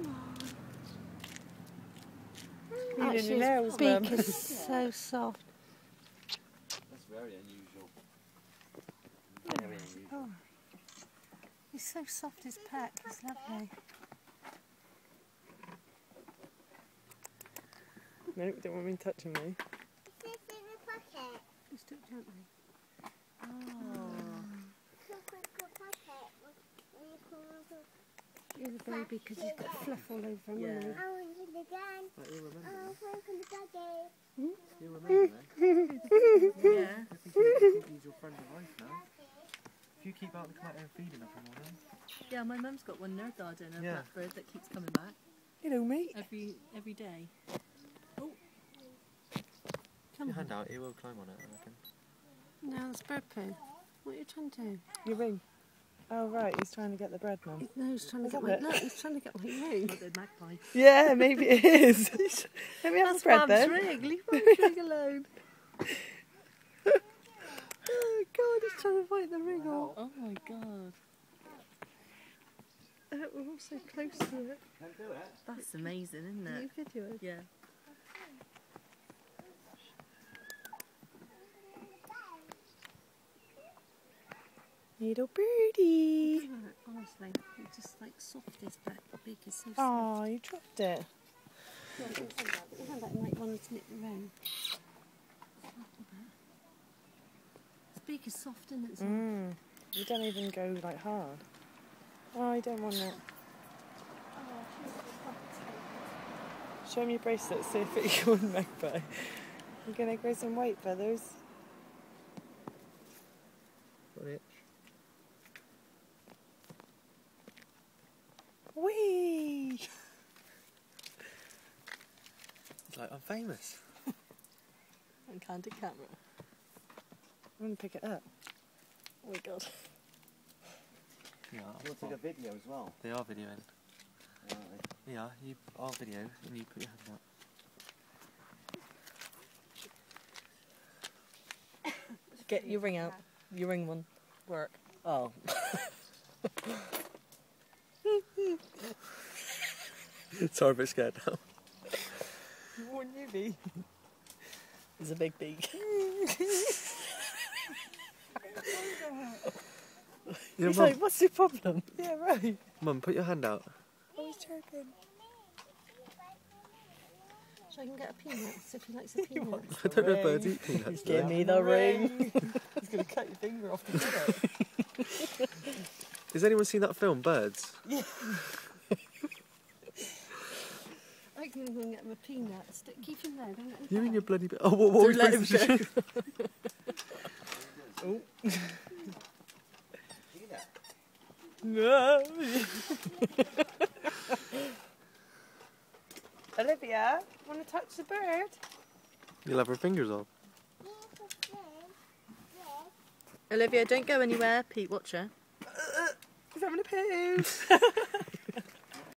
Come on. Actually, his beak is so soft. That's very unusual. Very unusual. Oh. He's so soft, his peck. He's lovely. No, you don't want me touching me. It's in the pocket. Just do it gently. Look pocket. You're the baby because he's got fluff all over him. I Yeah. want it again. But you'll remember Oh, that. welcome to daddy. You'll remember that. Yeah. I think he's your friend of life now. If you keep out and come out here and feed him every morning. Yeah, my mum's got one nerd garden, a Yeah. blackbird that keeps coming back Hello, mate. every day. Your hand out, he will climb on it, I reckon. No, it's bird poo. What are you trying to do? Your ring. Oh, right, he's trying to get the bread, Mum. No, he's trying to Is get that my... it? Look, he's trying to get my ring. Like the magpie. Yeah, maybe it is. Let me have the bread then. ring. Leave Mum's ring alone. Oh, God, he's trying to bite the ring off. Oh my god. We're all so close to it. Can't do it. That's amazing, isn't Can you it? video it? Yeah. Little birdie. Honestly, it's just like soft as that. The beak is so soft. Oh, you dropped it. Yeah, I didn't say that, but you had that might want to nip the ring. His beak is soft, isn't it? Mm. You don't even go like hard. Oh, I don't want it. Show me your bracelet, see if it's your magpie. You're going to grow some white feathers. Got it. Whee! It's like, I'm famous. And candid camera. I'm going to pick it up. Oh my god. Yeah, We'll take a video as well. they are videoing. Aren't they? Yeah, I'll video and you put your hand out. Get your ring out. Your ring one. Work. Oh. Sorry, a bit scared now. Wouldn't you be? It's a big beak. Yeah, He's Mum, like, what's your problem? Yeah, right. Mum, put your hand out. I was joking. So I can get a peanut, see if he likes a peanut. I don't know if birds eat peanuts. do Give they? me the ring. He's going to cut your finger off to do it. Has anyone seen that film, Birds? I can go and get him a peanut. Keep him there, don't let him You go. and your bloody... Oh, what was Don't let I him supposed to do? Oh. See that? No. Olivia, want to touch the bird? You'll have her fingers off. Olivia, don't go anywhere. Pete, watch her. He's having a poo.